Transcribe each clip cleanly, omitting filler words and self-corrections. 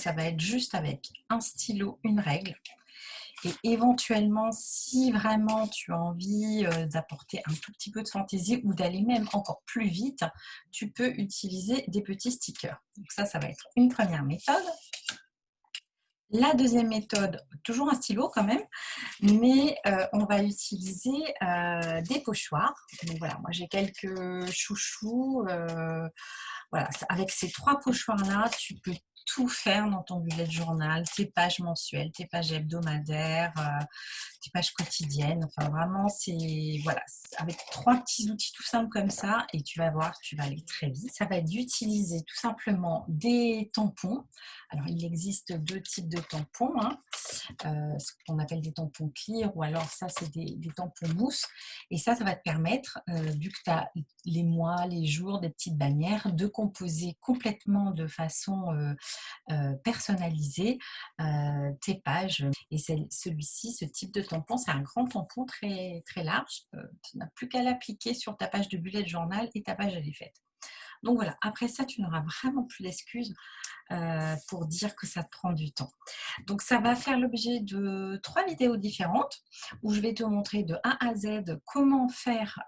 ça va être juste avec un stylo, une règle. Et éventuellement, si vraiment tu as envie d'apporter un tout petit peu de fantaisie ou d'aller même encore plus vite, tu peux utiliser des petits stickers. Donc ça va être une première méthode. La deuxième méthode, toujours un stylo quand même, mais on va utiliser des pochoirs. Donc voilà, moi j'ai quelques chouchous. Voilà, avec ces 3 pochoirs-là, tu peux tout faire dans ton bullet journal, tes pages mensuelles, tes pages hebdomadaires, tes pages quotidiennes. Enfin, vraiment, c'est voilà, avec 3 petits outils tout simples comme ça, et tu vas voir, tu vas aller très vite. Ça va être d'utiliser tout simplement des tampons. Alors, il existe 2 types de tampons, hein. Ce qu'on appelle des tampons clear, ou alors ça, c'est des tampons mousse. Et ça va te permettre, vu que tu as les mois, les jours, des petites bannières, de composer complètement de façon personnalisée tes pages. Et celui-ci, ce type de tampon, c'est un grand tampon très, très large. Tu n'as plus qu'à l'appliquer sur ta page de bullet journal et ta page, elle est faite. Donc voilà, après ça, tu n'auras vraiment plus d'excuses pour dire que ça te prend du temps. Donc ça va faire l'objet de 3 vidéos différentes où je vais te montrer de A à Z comment faire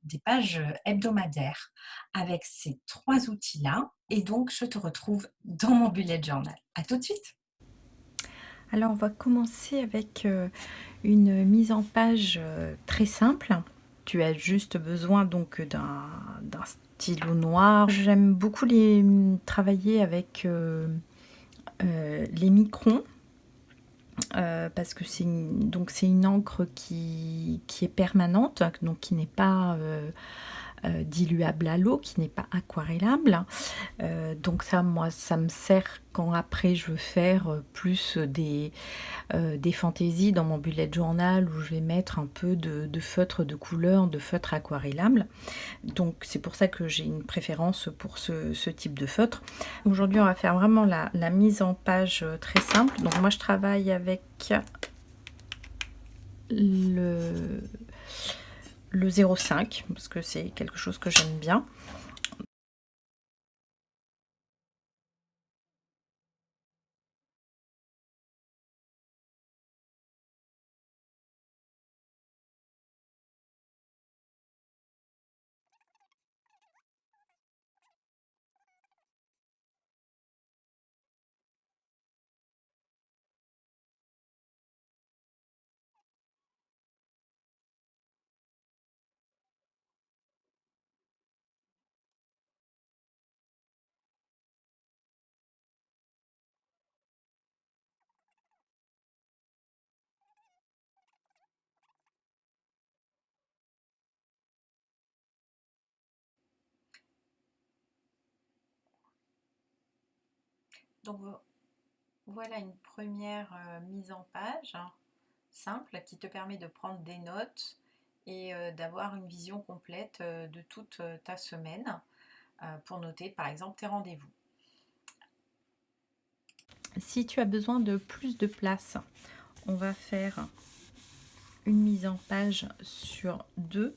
des pages hebdomadaires avec ces 3 outils-là. Et donc, je te retrouve dans mon bullet journal. À tout de suite. Alors, on va commencer avec une mise en page très simple. Tu as juste besoin donc d'un stylo noir. J'aime beaucoup travailler avec les microns parce que c'est une encre qui est permanente, donc qui n'est pas diluable à l'eau, qui n'est pas aquarellable. Donc ça, moi, ça me sert quand après je veux faire plus des fantaisies dans mon bullet journal où je vais mettre un peu de feutre de couleur, de feutre aquarellable. Donc c'est pour ça que j'ai une préférence pour ce type de feutre. Aujourd'hui, on va faire vraiment la mise en page très simple. Donc moi, je travaille avec le 0,5 parce que c'est quelque chose que j'aime bien. Donc voilà une première mise en page simple qui te permet de prendre des notes et d'avoir une vision complète de toute ta semaine pour noter par exemple tes rendez-vous. Si tu as besoin de plus de place, on va faire une mise en page sur 2.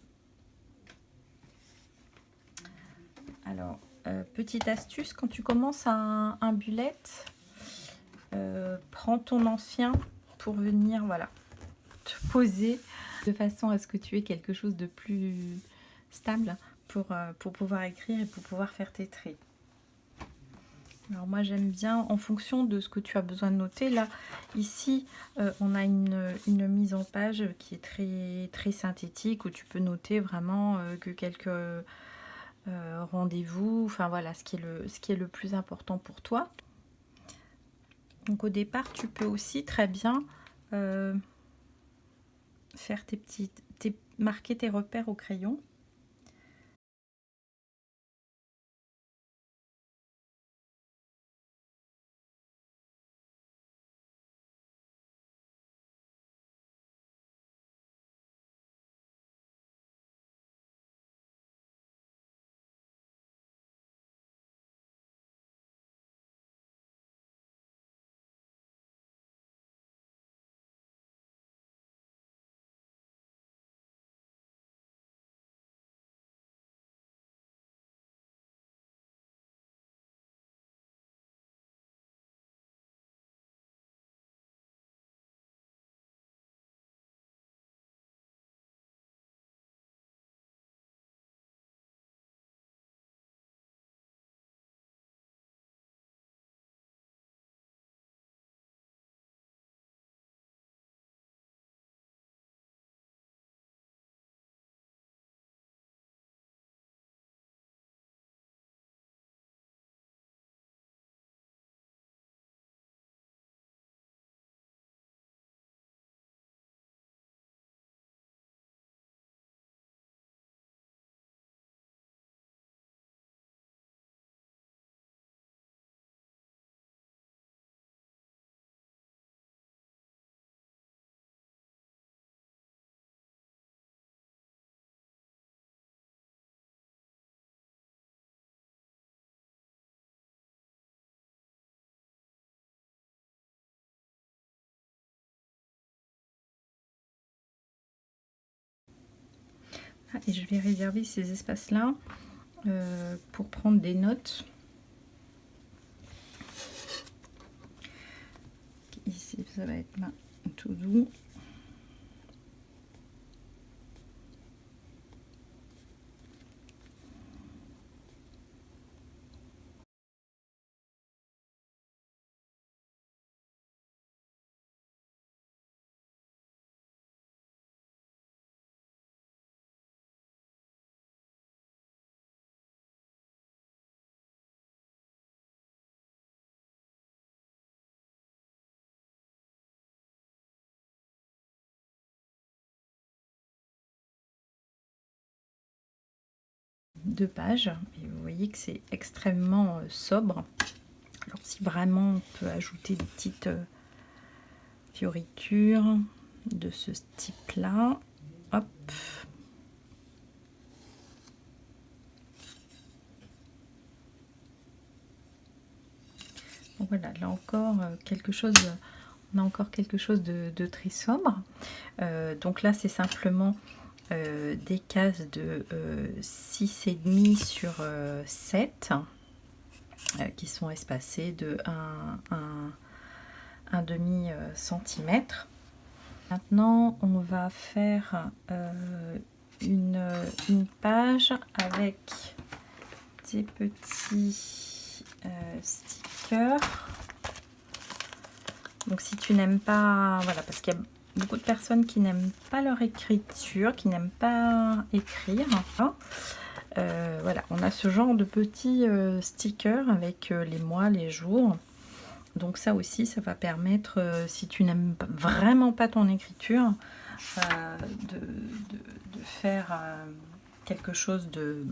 Alors, petite astuce, quand tu commences un bullet, prends ton ancien pour venir, voilà, te poser de façon à ce que tu aies quelque chose de plus stable pour pouvoir écrire et pour pouvoir faire tes traits. Alors moi j'aime bien en fonction de ce que tu as besoin de noter. Là, ici, on a une mise en page qui est très, très synthétique où tu peux noter vraiment que quelques rendez-vous, enfin voilà, ce qui est le plus important pour toi. Donc au départ, tu peux aussi très bien faire marquer tes repères au crayon. Et je vais réserver ces espaces-là pour prendre des notes. Ici, ça va être ma tout doux. Deux pages et vous voyez que c'est extrêmement sobre. Alors si vraiment on peut ajouter des petites fioritures de ce type là, hop, bon, voilà, là encore quelque chose, on a encore quelque chose de très sobre. Donc là c'est simplement des cases de 6,5 sur 7 qui sont espacées de 1 demi centimètre. Maintenant on va faire une page avec des petits stickers. Donc si tu n'aimes pas, voilà, parce qu'il y a beaucoup de personnes qui n'aiment pas leur écriture, qui n'aiment pas écrire. Voilà, on a ce genre de petits stickers avec les mois, les jours. Donc ça aussi, ça va permettre, si tu n'aimes vraiment pas ton écriture, de faire quelque chose de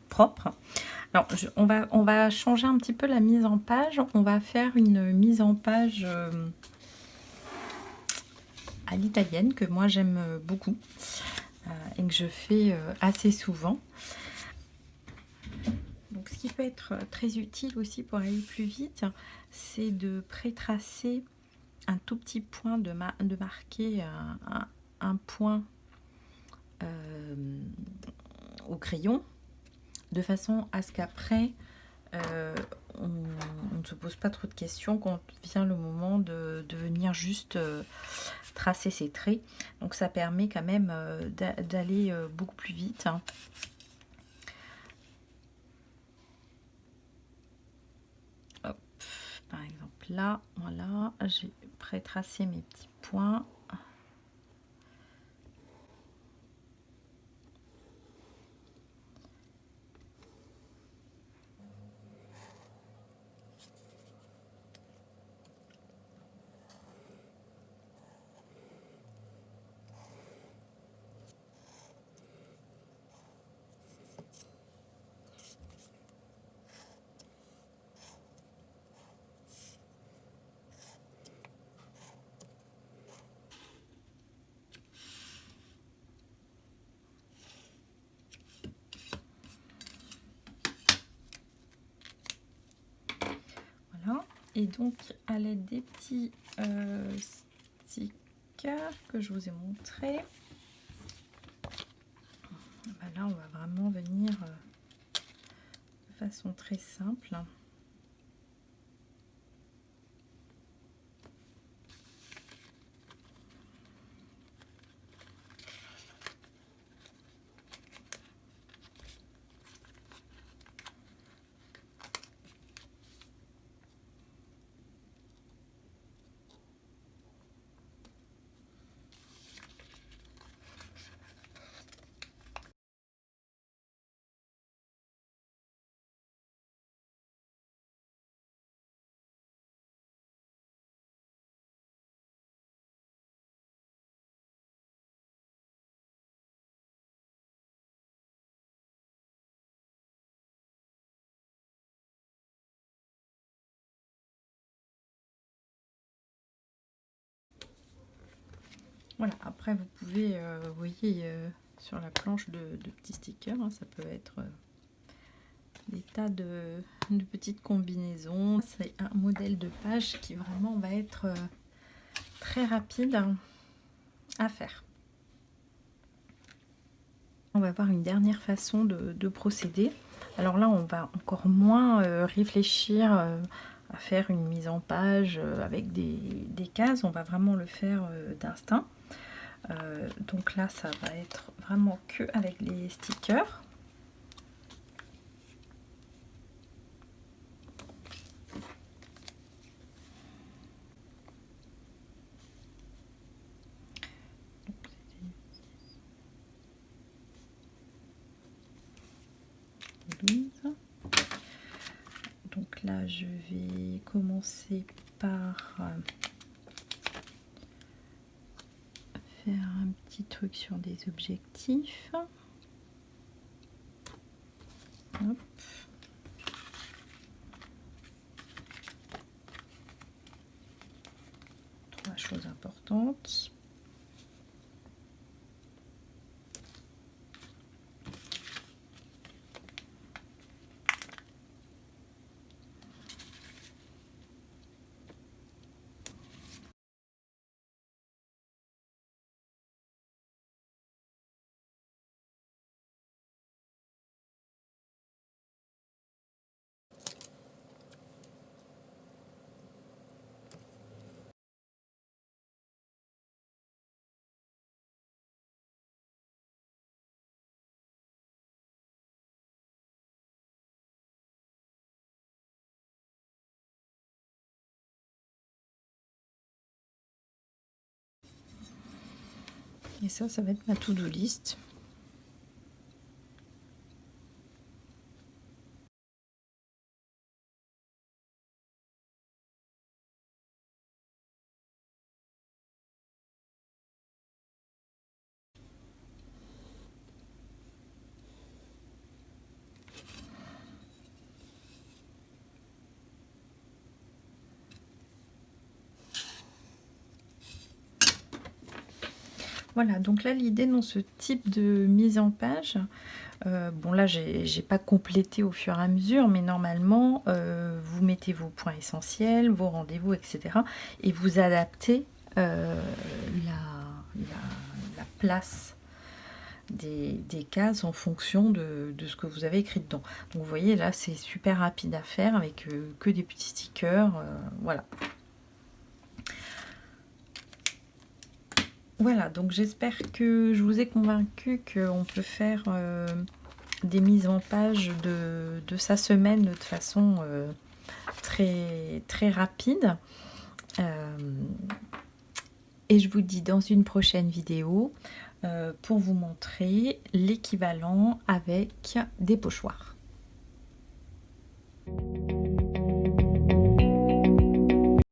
propre. Alors, on va changer un petit peu la mise en page. On va faire une mise en page à l'italienne que moi j'aime beaucoup et que je fais assez souvent. Donc ce qui peut être très utile aussi pour aller plus vite, c'est de pré-tracer un tout petit point, de marquer un point au crayon, de façon à ce qu'après on ne se pose pas trop de questions quand vient le moment de venir juste tracer ses traits. Donc ça permet quand même d'aller beaucoup plus vite. Hop, par exemple là, voilà, j'ai pré-tracé mes petits points. Voilà. Et donc à l'aide des petits stickers que je vous ai montré, ben là on va vraiment venir de façon très simple. Voilà, après vous pouvez, vous voyez sur la planche de petits stickers, hein, ça peut être des tas de petites combinaisons. C'est un modèle de page qui vraiment va être très rapide à faire. On va voir une dernière façon de procéder. Alors là, on va encore moins réfléchir à faire une mise en page avec des cases. On va vraiment le faire d'instinct. Donc là, ça va être vraiment que avec les stickers. Donc là, je vais commencer par faire un petit truc sur des objectifs. Hop. Trois choses importantes. Et ça va être ma to-do list. Voilà, donc là l'idée dans ce type de mise en page, bon là j'ai pas complété au fur et à mesure, mais normalement vous mettez vos points essentiels, vos rendez-vous, etc. et vous adaptez la place des cases en fonction de ce que vous avez écrit dedans. Donc vous voyez là c'est super rapide à faire avec que des petits stickers, voilà. Voilà, donc j'espère que je vous ai convaincu qu'on peut faire des mises en page de sa semaine de façon très rapide. Et je vous dis dans une prochaine vidéo pour vous montrer l'équivalent avec des pochoirs.